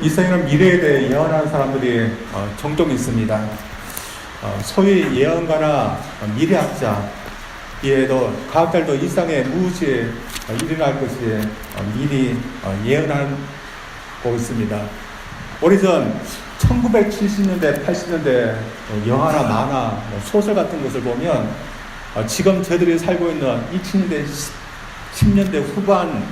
이생이나 미래에 대해 예언하는 사람들이 종종 있습니다. 소위 예언가나 미래학자, 이에도 과학자들도 이상의 무엇이 일어날 것이 미리 예언하고 있습니다. 오래전 1970년대, 80년대 영화나 만화, 소설 같은 것을 보면 지금 저희들이 살고 있는 2000년대, 10년대 후반에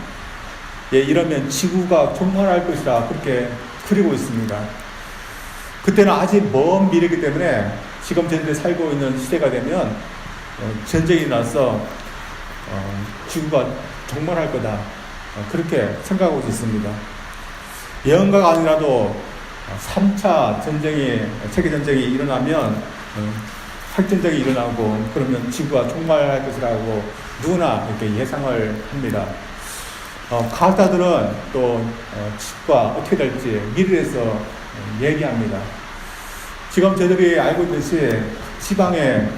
이러면 지구가 종말할 것이라 그렇게 그리고 있습니다. 그때는 아직 먼 미래이기 때문에 지금 저희들이 살고 있는 시대가 되면 전쟁이 나서 지구가 종말할 거다, 그렇게 생각하고 있습니다. 예언가가 아니라도 3차 전쟁이, 세계전쟁이 일어나면 핵전쟁이 일어나고 그러면 지구가 종말할 것이라고 누구나 이렇게 예상을 합니다. 과학자들은 또 지구가 어떻게 될지 미래에서 얘기합니다. 지금 저희들이 알고 있듯이 지방에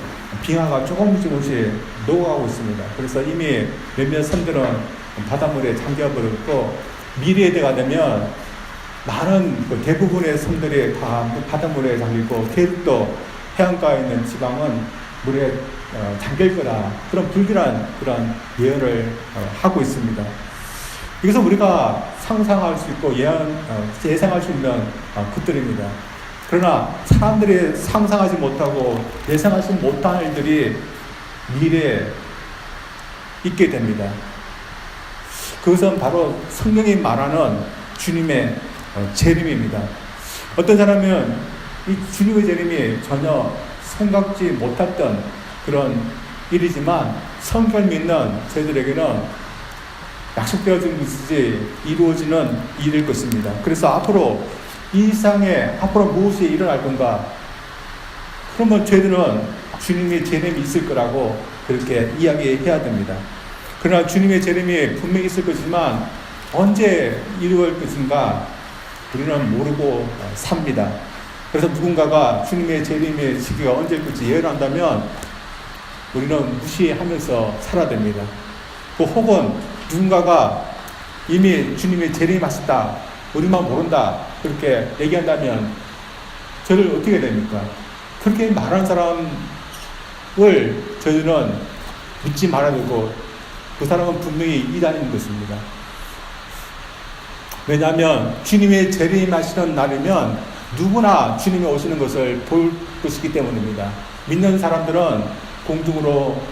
빙하가 조금씩 녹아가고 있습니다. 그래서 이미 몇몇 섬들은 바닷물에 잠겨버렸고, 미래에 되면 많은 대부분의 섬들이 다 바닷물에 잠기고, 계획도 해안가에 있는 지방은 물에 잠길 거다, 그런 불길한 그런 예언을 하고 있습니다. 이것은 우리가 상상할 수 있고 예상할 수 있는 것들입니다. 그러나 사람들이 상상하지 못하고 예상하지 못한 일들이 미래에 있게 됩니다. 그것은 바로 성경이 말하는 주님의 재림입니다. 어떤 사람은 이 주님의 재림이 전혀 생각지 못했던 그런 일이지만, 성경을 믿는 저희들에게는 약속되어진 것이지 이루어지는 일일 것입니다. 그래서 앞으로 이 세상에 앞으로 무엇이 일어날 건가? 그러면 저희들은 주님의 재림이 있을 거라고 그렇게 이야기해야 됩니다. 그러나 주님의 재림이 분명히 있을 것이지만 언제 이루어질 것인가 우리는 모르고 삽니다. 그래서 누군가가 주님의 재림의 시기가 언제일 것인지 예언한다면 우리는 무시하면서 살아야 됩니다. 혹은 누군가가 이미 주님의 재림이 왔다, 우리만 모른다, 그렇게 얘기한다면 저를 어떻게 해야 됩니까? 그렇게 말하는 사람을 저희들은 믿지 말아야 되고, 그 사람은 분명히 이단인 것입니다. 왜냐하면 주님의 재림하시는 날이면 누구나 주님이 오시는 것을 볼 것이기 때문입니다. 믿는 사람들은 공중으로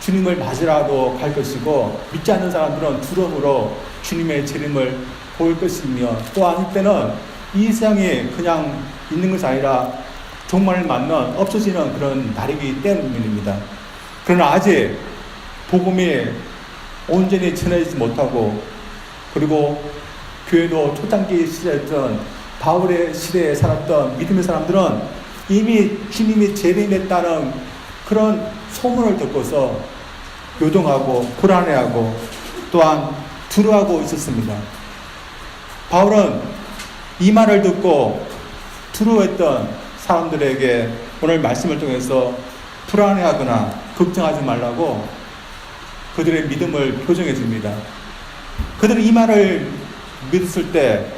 주님을 맞으라도 갈 것이고, 믿지 않는 사람들은 두려움으로 주님의 재림을 볼 것이며, 또한 이때는 이 세상에 그냥 있는 것이 아니라 종말을 맞는 없어지는 그런 날이기 때문입니다. 그러나 아직 복음이 온전히 전해지지 못하고, 그리고 교회도 초창기 시대였던 바울의 시대에 살았던 믿음의 사람들은 이미 주님이 재림했다는 그런 소문을 듣고서 요동하고 불안해하고 또한 두려워하고 있었습니다. 바울은 이 말을 듣고 두려워했던 사람들에게 오늘 말씀을 통해서 불안해하거나 걱정하지 말라고 그들의 믿음을 표정해 줍니다. 그들은 이 말을 믿었을 때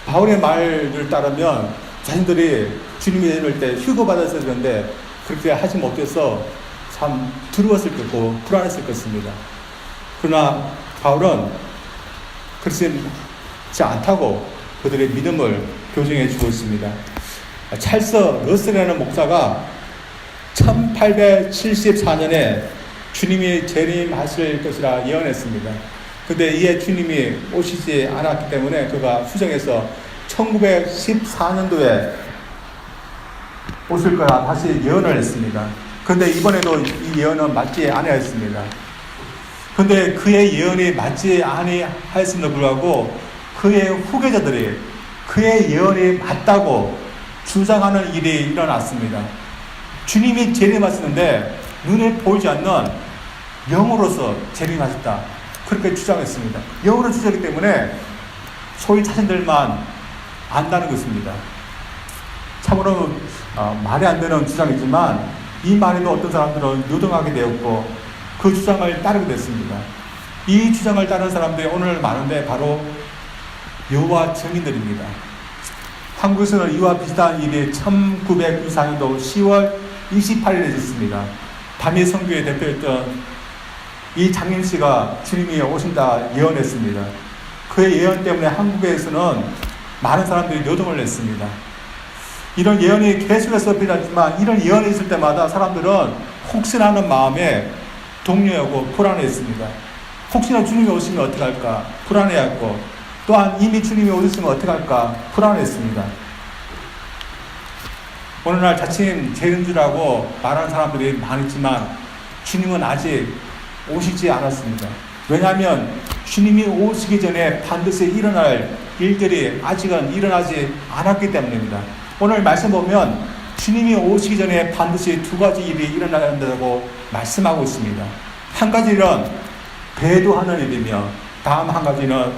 바울의 말을 따르면 자신들이 주님이 되는 때 휴거받았어야 되는데 그렇게 하지 못해서 참 두려웠을 거고 불안했을 것입니다. 그러나 바울은 그렇지 않다고 그들의 믿음을 교정해 주고 있습니다. 찰스 러셀이라는 목사가 1874년에 주님이 재림하실 것이라 예언했습니다. 근데 이에 주님이 오시지 않았기 때문에 그가 수정해서 1914년도에 오실 거라 다시 예언을 했습니다. 근데 이번에도 이 예언은 맞지 아니하였습니다. 근데 그의 예언이 맞지 아니하였음에도 불구하고 그의 후계자들이 그의 예언이 맞다고 주장하는 일이 일어났습니다. 주님이 재림하시는데 눈에 보이지 않는 영으로서 재림하셨다, 그렇게 주장했습니다. 영으로 주장하기 때문에 소위 자신들만 안다는 것입니다. 참으로 말이 안 되는 주장이지만 이 말에도 어떤 사람들은 요동하게 되었고 그 주장을 따르게 됐습니다. 이 주장을 따르는 사람들이 오늘 많은데 바로 여호와 증인들입니다. 한국에서는 이와 비슷한 일이 1994년도 10월 28일에 있었습니다. 담임 선교의 대표였던 이 장인씨가 주님이 오신다 예언했습니다. 그의 예언 때문에 한국에서는 많은 사람들이 노동을 했습니다. 이런 예언이 계속해서 필요하지만 이런 예언이 있을 때마다 사람들은 혹시나 하는 마음에 동요하고 불안해했습니다. 혹시나 주님이 오시면 어떡할까 불안해했고, 또한 이미 주님이 오셨으면 어떡할까 불안했습니다. 오늘날 자칭 재림주라고 말하는 사람들이 많지만 주님은 아직 오시지 않았습니다. 왜냐하면 주님이 오시기 전에 반드시 일어날 일들이 아직은 일어나지 않았기 때문입니다. 오늘 말씀 보면 주님이 오시기 전에 반드시 두 가지 일이 일어나야 한다고 말씀하고 있습니다. 한 가지는 배도하는 일이며, 다음 한 가지는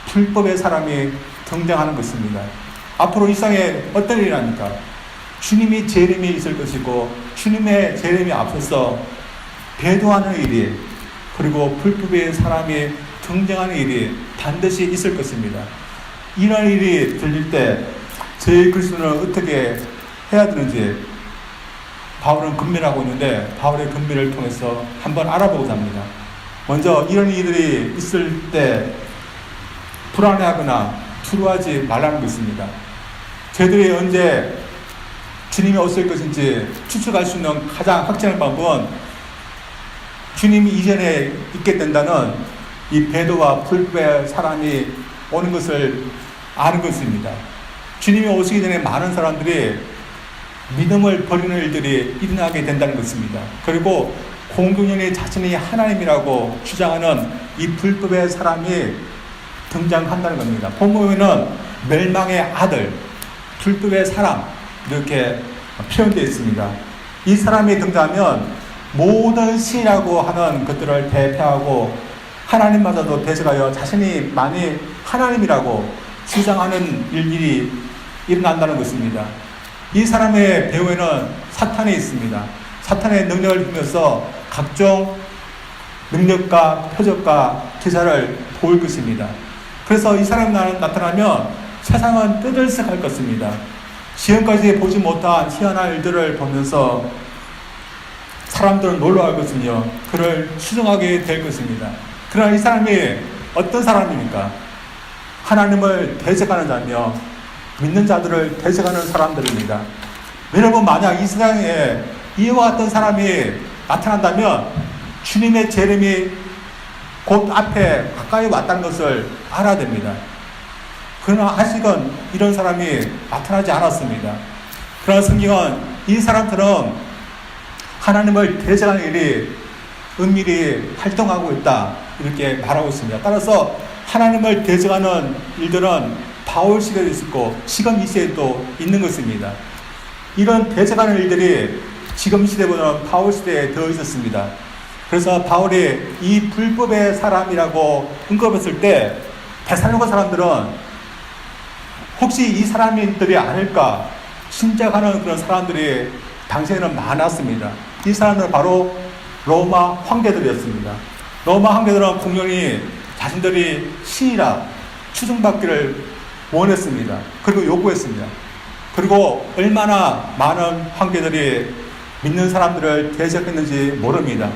불법의 사람이 등장하는 것입니다. 앞으로 이 세상에 어떤 일이 납니까? 주님이 재림이 있을 것이고, 주님의 재림이 앞서서 배도하는 일이, 그리고 불법의 사람이 등장하는 일이 반드시 있을 것입니다. 이런 일이 들릴 때 저희 그리스도는 어떻게 해야 되는지 바울은 금면하고 있는데, 바울의 금면을 통해서 한번 알아보고자 합니다. 먼저 이런 일들이 있을 때 불안해하거나 두려워하지 말라는 것입니다. 저희들이 언제 주님이 오실 것인지 추측할 수 있는 가장 확실한 방법은 주님이 이전에 있게 된다는 이 배도와 불법의 사람이 오는 것을 아는 것입니다. 주님이 오시기 전에 많은 사람들이 믿음을 버리는 일들이 일어나게 된다는 것입니다. 그리고 공동연히 자신이 하나님이라고 주장하는 이 불법의 사람이 등장한다는 겁니다. 본문에는 멸망의 아들, 불법의 사람 이렇게 표현되어 있습니다. 이 사람이 등장하면 모든 신이라고 하는 것들을 대표하고 하나님마저도 대적하여 자신이 만일 하나님이라고 주장하는 일들이 일어난다는 것입니다. 이 사람의 배후에는 사탄이 있습니다. 사탄의 능력을 빌면서 각종 능력과 표적과 기사를 보일 것입니다. 그래서 이 사람이 나타나면 세상은 떠들썩할 것입니다. 지금까지 보지 못한 희한한 일들을 보면서 사람들은 놀라울 것이며 그를 추종하게 될 것입니다. 그러나 이 사람이 어떤 사람입니까? 하나님을 대적하는 자며 믿는 자들을 대적하는 사람들입니다. 여러분, 만약 이 세상에 이와 같은 사람이 나타난다면 주님의 재림이 곧 앞에 가까이 왔다는 것을 알아야 됩니다. 그러나 아직은 이런 사람이 나타나지 않았습니다. 그러나 성경은 이 사람처럼 하나님을 대적하는 일이 은밀히 활동하고 있다 이렇게 말하고 있습니다. 따라서 하나님을 대적하는 일들은 바울 시대에 있었고 지금 이 시대에도 있는 것입니다. 이런 대적하는 일들이 지금 시대보다는 바울 시대에 더 있었습니다. 그래서 바울이 이 불법의 사람이라고 언급했을 때 데살로가 사람들은 혹시 이 사람들이 아닐까 짐작하는 그런 사람들이 당시에는 많았습니다. 이 사람들은 바로 로마 황제들이었습니다. 로마 황제들은 공연히 자신들이 신이라 추종받기를 원했습니다. 그리고 요구했습니다. 그리고 얼마나 많은 황제들이 믿는 사람들을 대적했는지 모릅니다.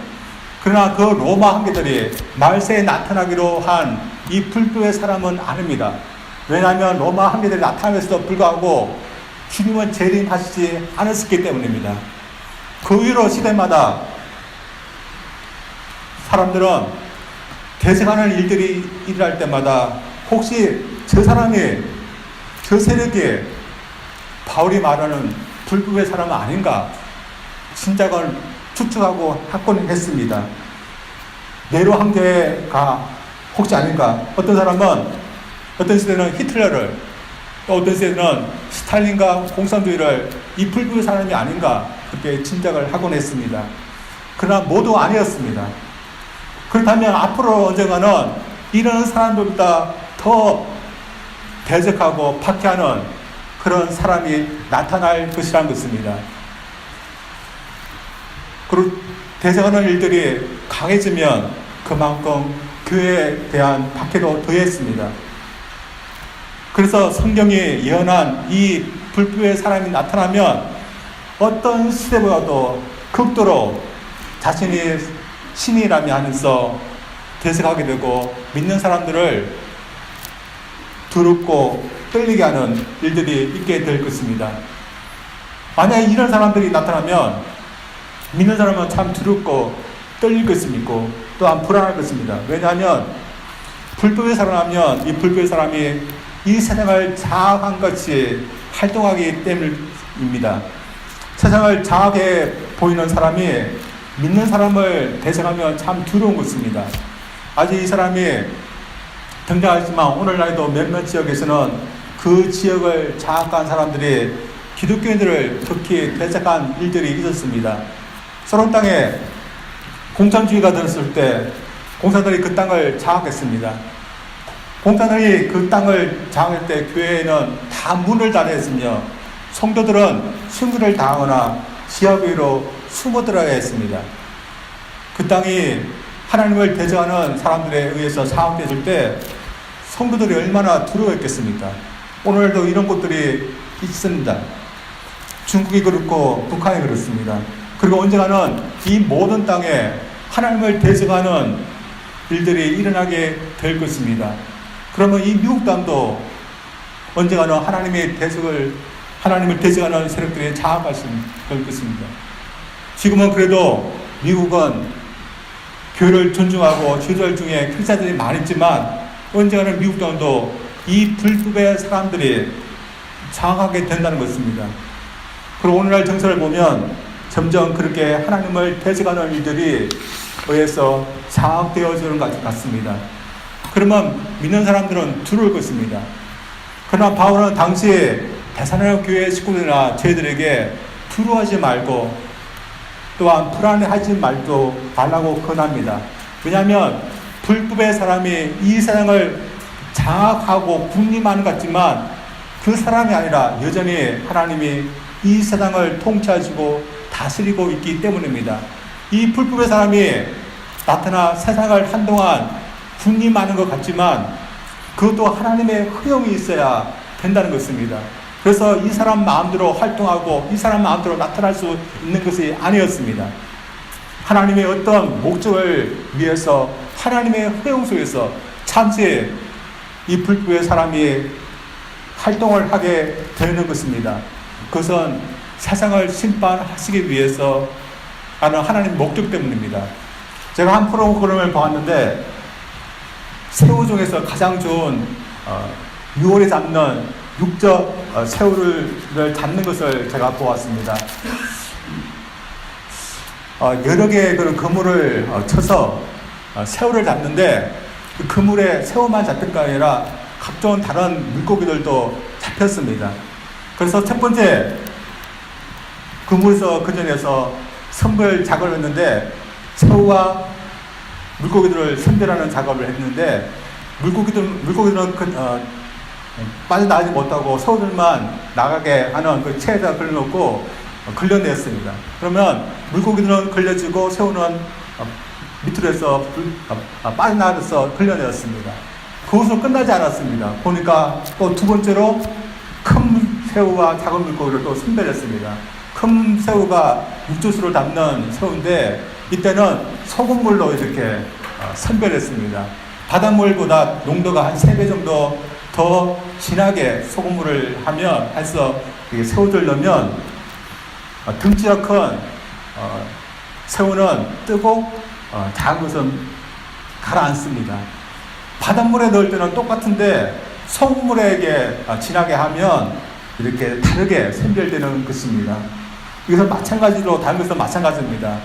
그러나 그 로마 황제들이 말세에 나타나기로 한 이 불법의 사람은 아닙니다. 왜냐하면 로마 황제들이 나타남에도 불구하고 주님은 재림하시지 않았기 때문입니다. 그 이후로 시대마다 사람들은 대적하는 일들이 일어날 때마다 혹시 저 사람이, 저 세력이 바울이 말하는 불법의 사람은 아닌가 짐작을 추측하고 하곤 했습니다. 네로 황제가 혹시 아닌가. 어떤 사람은 어떤 시대는 히틀러를, 또 어떤 시대는 스탈린과 공산주의를 이 불법의 사람이 아닌가 그렇게 짐작을 하곤 했습니다. 그러나 모두 아니었습니다. 그렇다면 앞으로 언젠가는 이런 사람들보다 더 대적하고 박해하는 그런 사람이 나타날 것이라는 것입니다. 그리고 대적하는 일들이 강해지면 그만큼 교회에 대한 박해도 더했습니다. 그래서 성경이 예언한 이 불법의 사람이 나타나면 어떤 시대보다도 극도로 자신이 신이라며 하면서 대적하게 되고 믿는 사람들을 두렵고 떨리게 하는 일들이 있게 될 것입니다. 만약에 이런 사람들이 나타나면 믿는 사람은 참 두렵고 떨릴 것입니다. 또한 불안할 것입니다. 왜냐하면 불법의 사람이면 이 불법의 사람이 이 세상을 장악한 것이 활동하기 때문입니다. 세상을 장악해 보이는 사람이 믿는 사람을 대적하면 참 두려운 것입니다. 아직 이 사람이 등장하지만 오늘날에도 몇몇 지역에서는 그 지역을 장악한 사람들이 기독교인들을 극히 대적한 일들이 있었습니다. 소련 땅에 공산주의가 들었을 때 공산들이 그 땅을 장악했습니다. 공산들이 그 땅을 장악할 때 교회에는 다 문을 닫아했으며 성도들은 승부를 당하거나 지하 위로 숨어 들어야 했습니다. 그 땅이 하나님을 대적하는 사람들에 의해서 장악됐을 때 성도들이 얼마나 두려워했겠습니까? 오늘도 이런 곳들이 있습니다. 중국이 그렇고 북한이 그렇습니다. 그리고 언젠가는 이 모든 땅에 하나님을 대적하는 일들이 일어나게 될 것입니다. 그러면 이 미국 땅도 언젠가는 하나님을 대적하는 세력들이 장악할 수 있을 것입니다. 지금은 그래도 미국은 교회를 존중하고 지도자 중에 크리스찬들이 많았지만 언젠가는 미국 땅도 이 불법의 사람들이 장악하게 된다는 것입니다. 그리고 오늘날 정서를 보면 점점 그렇게 하나님을 대적하는 일들이 의해서 장악되어지는 것 같습니다. 그러면 믿는 사람들은 두려울 것입니다. 그러나 바울은 당시에 데살로니가 교회 식구들이나 저희들에게 두려워하지 말고 또한 불안해하지 말라고 권합니다. 왜냐하면 불법의 사람이 이 세상을 장악하고 군림하는 것 같지만 그 사람이 아니라 여전히 하나님이 이 세상을 통치하시고 다스리고 있기 때문입니다. 이 불법의 사람이 나타나 세상을 한동안 군림하는 것 같지만 그것도 하나님의 허용이 있어야 된다는 것입니다. 그래서 이 사람 마음대로 활동하고 이 사람 마음대로 나타날 수 있는 것이 아니었습니다. 하나님의 어떤 목적을 위해서 하나님의 허용 속에서 참새 이 불법의 사람이 활동을 하게 되는 것입니다. 그것은 세상을 심판하시기 위해서 하는 하나님의 목적 때문입니다. 제가 한 프로그램을 보았는데 새우 중에서 가장 좋은 유월에 잡는 육적 새우를 잡는 것을 제가 보았습니다. 여러 개의 그런 그물을 쳐서 새우를 잡는데 그 그물에 새우만 잡힐 게 아니라 각종 다른 물고기들도 잡혔습니다. 그래서 첫 번째 그물에서 그전에서 선별 작업을 했는데 새우와 물고기들을 선별하는 작업을 했는데 물고기들은 빠져나가지 못하고 새우들만 나가게 하는 그 체에다 걸려놓고 걸려냈습니다. 그러면 물고기들은 걸려지고 새우는 밑으로 해서 빠져나가서 걸려내었습니다. 그것으로 끝나지 않았습니다. 보니까 또 두 번째로 큰 새우와 작은 물고기를 또 선별했습니다. 큰 새우가 육조수를 담는 새우인데 이때는 소금물로 이렇게 선별했습니다. 바닷물보다 농도가 한 3배 정도 더 진하게 소금물을 해서 새우들 넣으면 등치가 큰 새우는 뜨고 작은 것은 가라앉습니다. 바닷물에 넣을 때는 똑같은데 소금물에게 진하게 하면 이렇게 다르게 선별되는 것입니다. 이것은 마찬가지로 다른 것은 마찬가지입니다.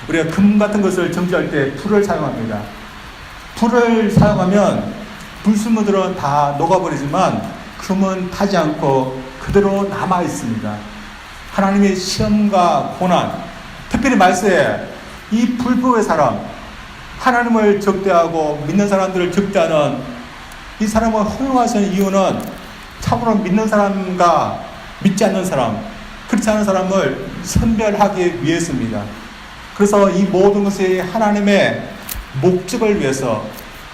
우리가 금 같은 것을 정지할 때 불을 사용합니다. 불을 사용하면 불순물들은 다 녹아버리지만 금은 타지 않고 그대로 남아 있습니다. 하나님의 시험과 고난, 특별히 말세에 이 불법의 사람, 하나님을 적대하고 믿는 사람들을 적대하는 이 사람을 허용하시는 이유는 참으로 믿는 사람과 믿지 않는 사람, 그렇지 않은 사람을 선별하기 위해서입니다. 그래서 이 모든 것이 하나님의 목적을 위해서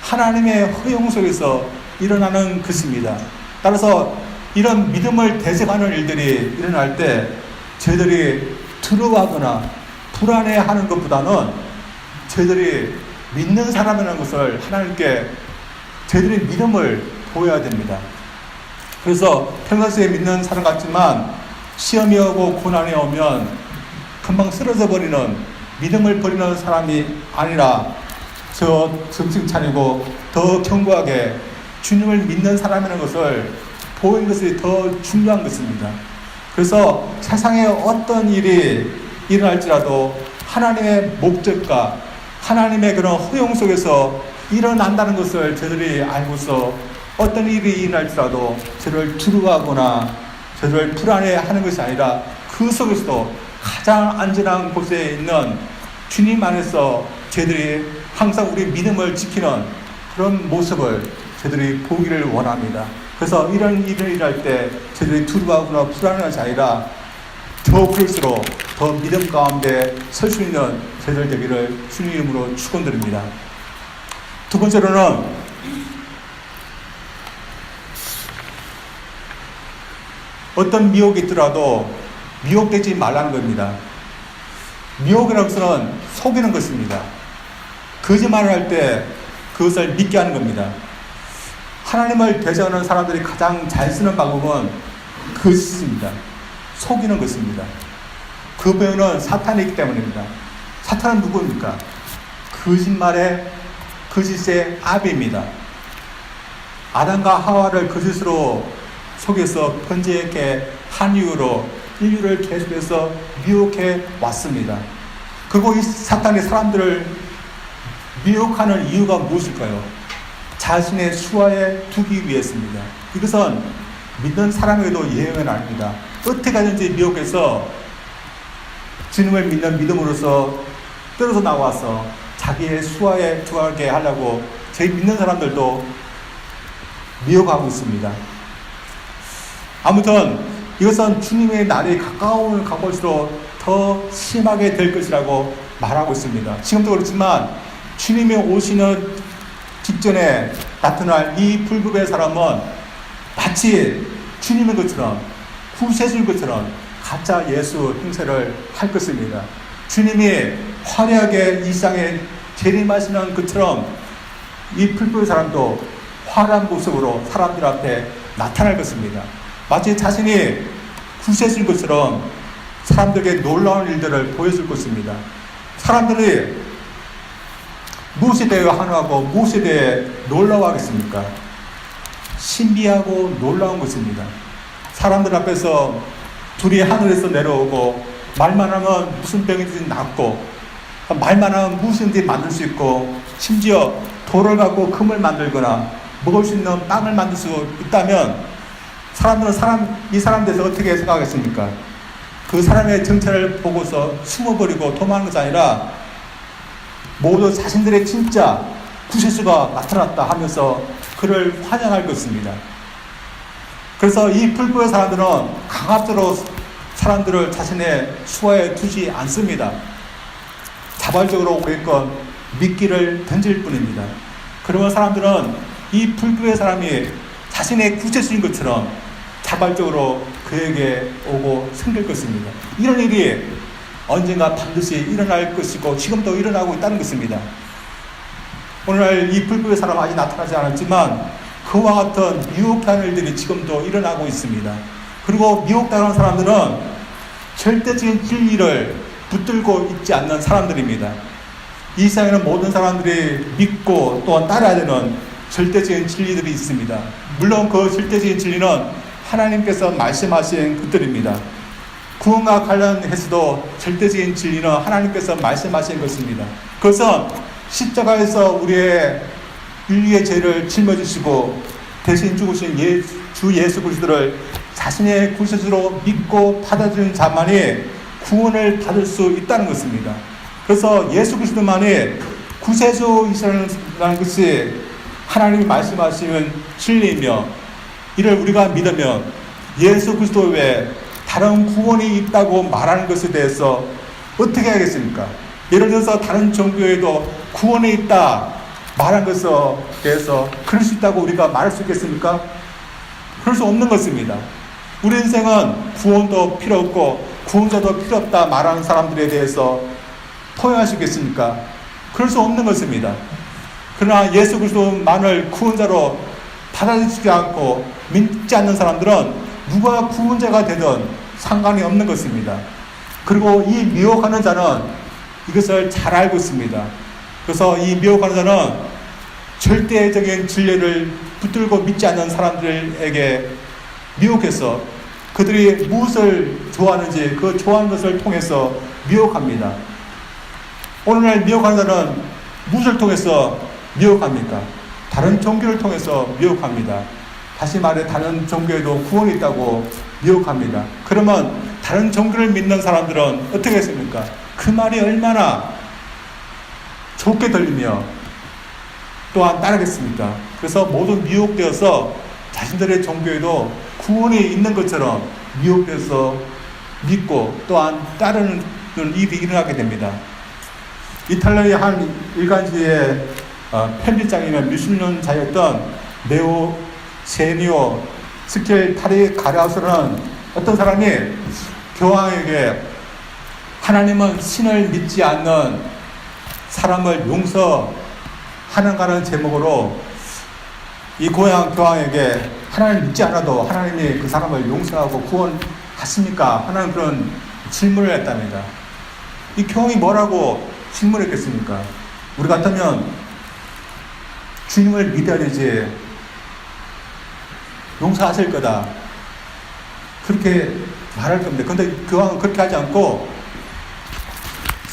하나님의 허용 속에서 일어나는 것입니다. 따라서 이런 믿음을 대적하는 일들이 일어날 때 저희들이 두려워하거나 불안해하는 것보다는 저희들이 믿는 사람이라는 것을 하나님께 저희들의 믿음을 보여야 됩니다. 그래서 평상시에 믿는 사람 같지만 시험이 오고 고난이 오면 금방 쓰러져 버리는 믿음을 버리는 사람이 아니라 저 정신 차리고 더 견고하게 주님을 믿는 사람이라는 것을 보이는 것이 더 중요한 것입니다. 그래서 세상에 어떤 일이 일어날지라도 하나님의 목적과 하나님의 그런 허용 속에서 일어난다는 것을 저들이 알고서 어떤 일이 일어날지라도 저를 두려워하거나 저를 불안해하는 것이 아니라 그 속에서도 가장 안전한 곳에 있는 주님 안에서 저희들이 항상 우리 믿음을 지키는 그런 모습을 저희들이 보기를 원합니다. 그래서 이런 일을 일할 때 저희들이 두려워하거나 불안한 것이 아니라 더 그럴수록 더 믿음 가운데 설 수 있는 저희들 되기를 주님 이름으로 축원드립니다. 두 번째로는 어떤 미혹이 있더라도 미혹되지 말라는 겁니다. 미혹이라는 것은 속이는 것입니다. 거짓말을 할 때 그것을 믿게 하는 겁니다. 하나님을 대적하는 사람들이 가장 잘 쓰는 방법은 거짓입니다. 속이는 것입니다. 그 배우는 사탄이기 때문입니다. 사탄은 누구입니까? 거짓의 아비입니다. 아담과 하와를 거짓으로 속여서 번제케 한 이후로 인류를 계속해서 미혹해 왔습니다. 그리고 이 사탄이 사람들을 미혹하는 이유가 무엇일까요? 자신의 수하에 두기 위해서입니다. 이것은 믿는 사람에게도 예외는 아닙니다. 어떻게 하든지 미혹해서 주님을 믿는 믿음으로서 떨어져 나와서 자기의 수하에 두게 하려고 저희 믿는 사람들도 미혹하고 있습니다. 아무튼 이것은 주님의 날이 가까울수록 더 심하게 될 것이라고 말하고 있습니다. 지금도 그렇지만 주님이 오시는 직전에 나타날 이 불급의 사람은 마치 주님인 것처럼 구세주인 것처럼 가짜 예수 행세를 할 것입니다. 주님이 화려하게 이 세상에 재림하시는 것처럼 이 불법의 사람도 화려한 모습으로 사람들 앞에 나타날 것입니다. 마치 자신이 구세주인 것처럼 사람들에게 놀라운 일들을 보여줄 것입니다. 사람들이 무엇에 대해 환호하고 무엇에 대해 놀라워하겠습니까? 신비하고 놀라운 것입니다. 사람들 앞에서 둘이 하늘에서 내려오고 말만 하면 무슨 병이든지 낫고 말만 하면 무엇이든지 만들 수 있고 심지어 돌을 갖고 금을 만들거나 먹을 수 있는 빵을 만들 수 있다면 사람들은 이 사람에 대해서 어떻게 생각하겠습니까? 그 사람의 정체를 보고서 숨어버리고 도망하는 것이 아니라 모두 자신들의 진짜 구세주가 나타났다 하면서 그를 환영할 것입니다. 그래서 이 불법의 사람들은 강압적으로 사람들을 자신의 수하에 두지 않습니다. 자발적으로 오게끔 미끼를 던질 뿐입니다. 그러면 사람들은 이 불법의 사람이 자신의 구세주인 것처럼 자발적으로 그에게 오고 생길 것입니다. 이런 일이 언젠가 반드시 일어날 것이고 지금도 일어나고 있다는 것입니다. 오늘날 이 불법의 사람은 아직 나타나지 않았지만 그와 같은 미혹하는 일들이 지금도 일어나고 있습니다. 그리고 미혹당하는 사람들은 절대적인 진리를 붙들고 있지 않는 사람들입니다. 이 세상에는 모든 사람들이 믿고 또한 따라야 되는 절대적인 진리들이 있습니다. 물론 그 절대적인 진리는 하나님께서 말씀하신 것들입니다. 구원과 관련해서도 절대적인 진리는 하나님께서 말씀하신 것입니다. 그것은 십자가에서 우리의 인류의 죄를 짊어지시고 대신 죽으신 주 예수 그리스도를 자신의 구세주로 믿고 받아들이는 자만이 구원을 받을 수 있다는 것입니다. 그래서 예수 그리스도만이 구세주이시라는 것이 하나님이 말씀하시는 진리이며 이를 우리가 믿으면 예수 그리스도 외에 다른 구원이 있다고 말하는 것에 대해서 어떻게 하겠습니까? 예를 들어서 다른 종교에도 구원이 있다 말한 것에 대해서 그럴 수 있다고 우리가 말할 수 있겠습니까? 그럴 수 없는 것입니다. 우리 인생은 구원도 필요 없고 구원자도 필요 없다 말하는 사람들에 대해서 포용하시겠습니까? 그럴 수 없는 것입니다. 그러나 예수 그리스도만을 구원자로 받아들이지 않고 믿지 않는 사람들은 누가 구원자가 되든 상관이 없는 것입니다. 그리고 이 미혹하는 자는 이것을 잘 알고 있습니다. 그래서 이 미혹하는 자는 절대적인 진리를 붙들고 믿지 않는 사람들에게 미혹해서 그들이 무엇을 좋아하는지 그 좋아하는 것을 통해서 미혹합니다. 오늘날 미혹하는 자는 무엇을 통해서 미혹합니까? 다른 종교를 통해서 미혹합니다. 다시 말해 다른 종교에도 구원이 있다고 미혹합니다. 그러면 다른 종교를 믿는 사람들은 어떻게 했습니까? 그 말이 얼마나 좋게 들리며 또한 따르겠습니까? 그래서 모두 미혹되어서 자신들의 종교에도 구원이 있는 것처럼 미혹돼서 믿고 또한 따르는 일이 일어나게 됩니다. 이탈리아의 한 일간지의 편집장이며 미술론자였던 네오 제니오 스켈타리 가라우스는 어떤 사람이 교황에게 하나님은 신을 믿지 않는 사람을 용서하는가라는 제목으로 이 고향 교황에게 하나님을 믿지 않아도 하나님이 그 사람을 용서하고 구원하십니까? 하는 그런 질문을 했답니다. 이 교황이 뭐라고 질문했겠습니까? 우리 같으면 주님을 믿어야 되지 용서하실 거다 그렇게 말할 겁니다. 그런데 교황은 그렇게 하지 않고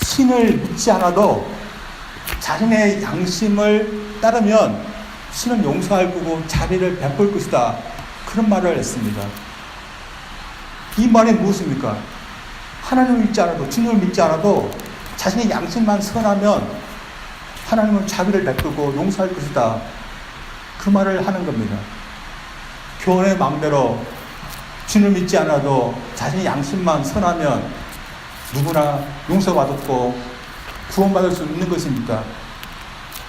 신을 믿지 않아도 자신의 양심을 따르면 신은 용서할 거고 자비를 베풀 것이다. 그런 말을 했습니다. 이 말이 무엇입니까? 하나님을 믿지 않아도, 주님을 믿지 않아도 자신의 양심만 선하면 하나님은 자비를 베풀고 용서할 것이다. 그 말을 하는 겁니다. 교원의 마음대로 주님을 믿지 않아도 자신의 양심만 선하면 누구나 용서받았고 구원받을 수 있는 것입니까?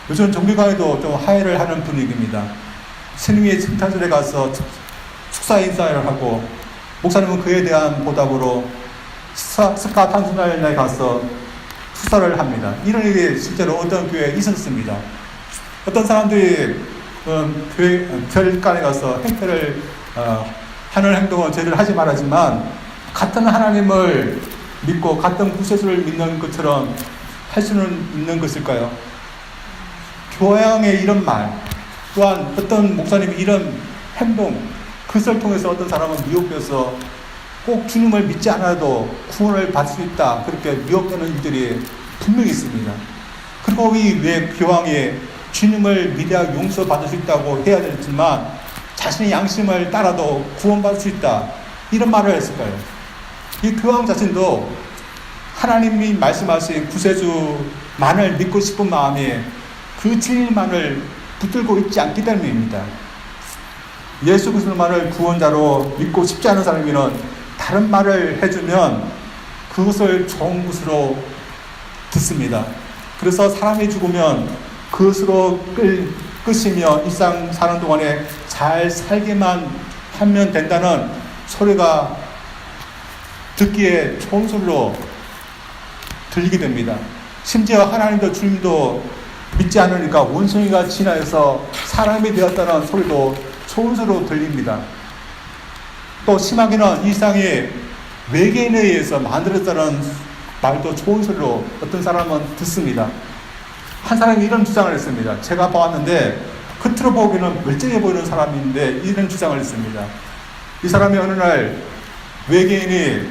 요즘 종교가에도 좀 하해를 하는 분위기입니다. 스님이 성탄절에 가서 축사 인사를 하고 목사님은 그에 대한 보답으로 스카 탄수날에 가서 축사를 합니다. 이런 일이 실제로 어떤 교회에 있었습니다. 어떤 사람들이 교회 절간에 가서 행패를 하는 행동은 저희들 하지 말았지만 같은 하나님을 믿고 같은 구세주를 믿는 것처럼 할 수는 있는 것일까요? 교양의 이런 말 또한 어떤 목사님이 이런 행동 그것을 통해서 어떤 사람은 미혹돼서 꼭 주님을 믿지 않아도 구원을 받을 수 있다 그렇게 미혹되는 일들이 분명히 있습니다. 그리고 왜 교황이 주님을 믿어야 용서받을 수 있다고 해야 되지만 자신의 양심을 따라도 구원받을 수 있다 이런 말을 했을까요? 이 교황 자신도 하나님이 말씀하신 구세주만을 믿고 싶은 마음이 그 진리만을 붙들고 있지 않기 때문입니다. 예수 그리스도만을 구원자로 믿고 싶지 않은 사람이면 다른 말을 해주면 그것을 좋은 것으로 듣습니다. 그래서 사람이 죽으면 그것으로 끝이며 일상 사는 동안에 잘 살게만 하면 된다는 소리가 듣기에 좋은 소리로 들리게 됩니다. 심지어 하나님도 주님도 믿지 않으니까 원숭이가 진화해서 사람이 되었다는 소리도 좋은 소리로 들립니다. 또 심하게는 일상이 외계인에 의해서 만들었다는 말도 좋은 소리로 어떤 사람은 듣습니다. 한 사람이 이런 주장을 했습니다. 제가 보았는데 겉으로 보기에는 멀쩡해 보이는 사람인데 이런 주장을 했습니다. 이 사람이 어느 날 외계인이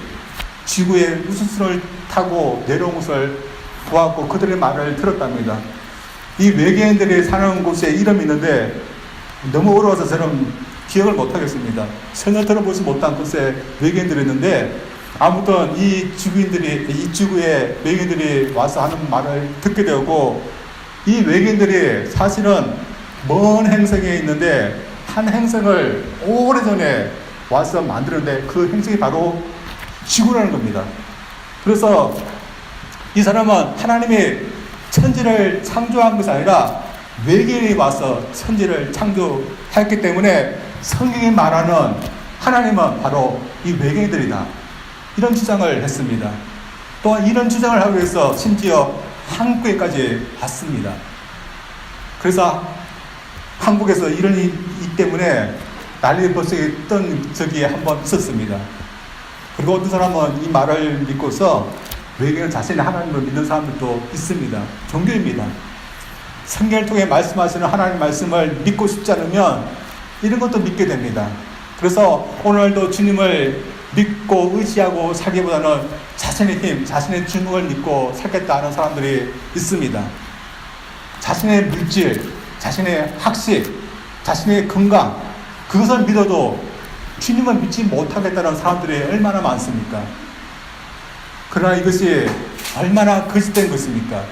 지구에 우주선을 타고 내려온 것을 보았고 그들의 말을 들었답니다. 이 외계인들이 사는 곳에 이름이 있는데 너무 어려워서 저는 기억을 못하겠습니다. 전혀 들어보지 못한 곳에 외계인들이 있는데 아무튼 이 지구에 외계인들이 와서 하는 말을 듣게 되었고 이 외계인들이 사실은 먼 행성에 있는데 한 행성을 오래전에 와서 만들었는데 그 행성이 바로 지구라는 겁니다. 그래서 이 사람은 하나님이 천지를 창조한 것이 아니라 외계인이 와서 천지를 창조했기 때문에 성경이 말하는 하나님은 바로 이 외계인들이다. 이런 주장을 했습니다. 또한 이런 주장을 하기 위해서 심지어 한국에까지 왔습니다. 그래서 한국에서 이런 일 때문에 난리 벌썩이 뜬 적이 한번 있었습니다. 그리고 어떤 사람은 이 말을 믿고서 외계인 자신의 하나님을 믿는 사람들도 있습니다. 종교입니다. 성경을 통해 말씀하시는 하나님 말씀을 믿고 싶지 않으면 이런 것도 믿게 됩니다. 그래서 오늘도 주님을 믿고 의지하고 살기보다는 자신의 힘, 자신의 주능을 믿고 살겠다는 사람들이 있습니다. 자신의 물질, 자신의 학식, 자신의 건강, 그것을 믿어도 주님을 믿지 못하겠다는 사람들이 얼마나 많습니까? 그러나 이것이 얼마나 거짓된 것입니까?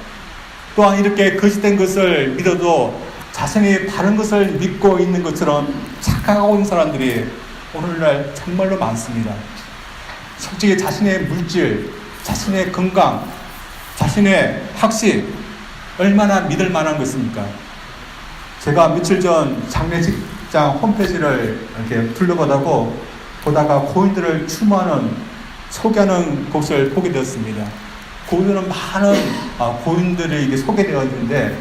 또한 이렇게 거짓된 것을 믿어도 자신이 바른 것을 믿고 있는 것처럼 착각하고 있는 사람들이 오늘날 정말로 많습니다. 솔직히 자신의 물질, 자신의 건강, 자신의 학식 얼마나 믿을 만한 것입니까? 제가 며칠 전 장례식장 홈페이지를 이렇게 보다가 고인들을 추모하는 소개하는 곳을 보게 되었습니다. 거기에는 많은 고인들이 이게 소개되어 있는데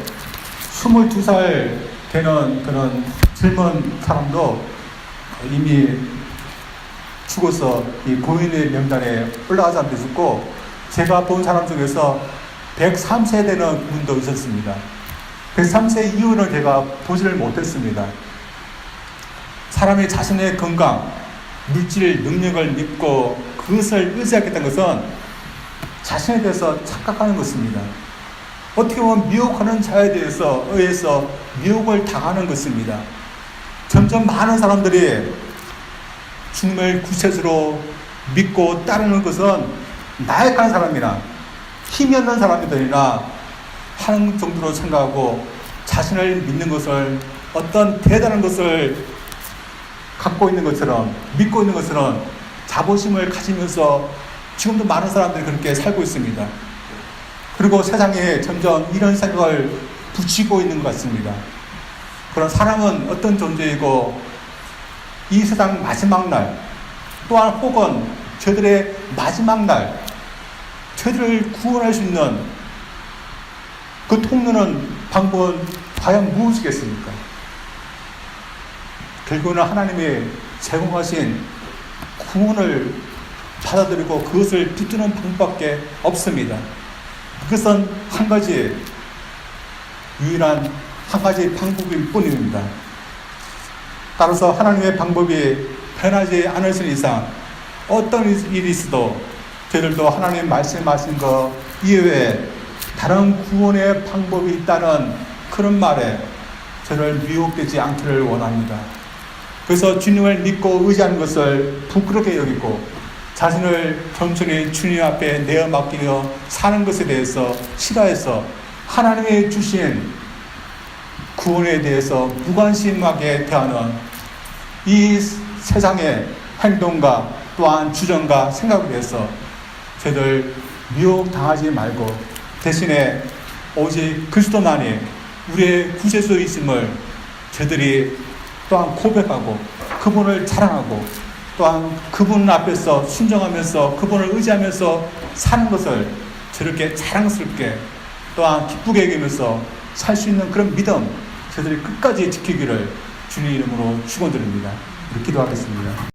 22살 되는 그런 젊은 사람도 이미 죽어서 이 고인의 명단에 올라간 사람도 있었고, 제가 본 사람 중에서 103세 되는 분도 있었습니다. 103세 이후는 제가 보지를 못했습니다. 사람이 자신의 건강, 물질, 능력을 믿고 그것을 의지하겠다는 것은 자신에 대해서 착각하는 것입니다. 어떻게 보면 미혹하는 자에 의해서 미혹을 당하는 것입니다. 점점 많은 사람들이 주님을 구세주로 믿고 따르는 것은 나약한 사람이나 힘이 없는 사람들이나 하는 정도로 생각하고, 자신을 믿는 것을 어떤 대단한 것을 갖고 있는 것처럼 믿고 있는 것처럼 자부심을 가지면서 지금도 많은 사람들이 그렇게 살고 있습니다. 그리고 세상에 점점 이런 생각을 붙이고 있는 것 같습니다. 그런 사람은 어떤 존재이고 이 세상 마지막 날, 또한 혹은 저들의 마지막 날, 저들을 구원할 수 있는 그 통로는 방법은 과연 무엇이겠습니까? 결국은 하나님이 제공하신 구원을 받아들이고 그것을 붙드는 방법밖에 없습니다. 그것은 한 가지, 유일한 한 가지 방법일 뿐입니다. 따라서 하나님의 방법이 변하지 않으신 이상 어떤 일이 있어도 저희들도 하나님 말씀하신 것 이외에 다른 구원의 방법이 있다는 그런 말에 저를 미혹되지 않기를 원합니다. 그래서 주님을 믿고 의지하는 것을 부끄럽게 여기고 자신을 천천히 주님 앞에 내어 맡기며 사는 것에 대해서 싫어해서 하나님이 주신 구원에 대해서 무관심하게 대하는 이 세상의 행동과 또한 주장과 생각에 대해서 저희들 미혹당하지 말고 대신에 오직 그리스도만이 우리의 구세주이심을 저희들이 또한 고백하고 그분을 자랑하고 또한 그분 앞에서 순종하면서 그분을 의지하면서 사는 것을 저렇게 자랑스럽게 또한 기쁘게 여기면서 살 수 있는 그런 믿음 저희들이 끝까지 지키기를 주님 이름으로 축원드립니다. 우리 기도하겠습니다.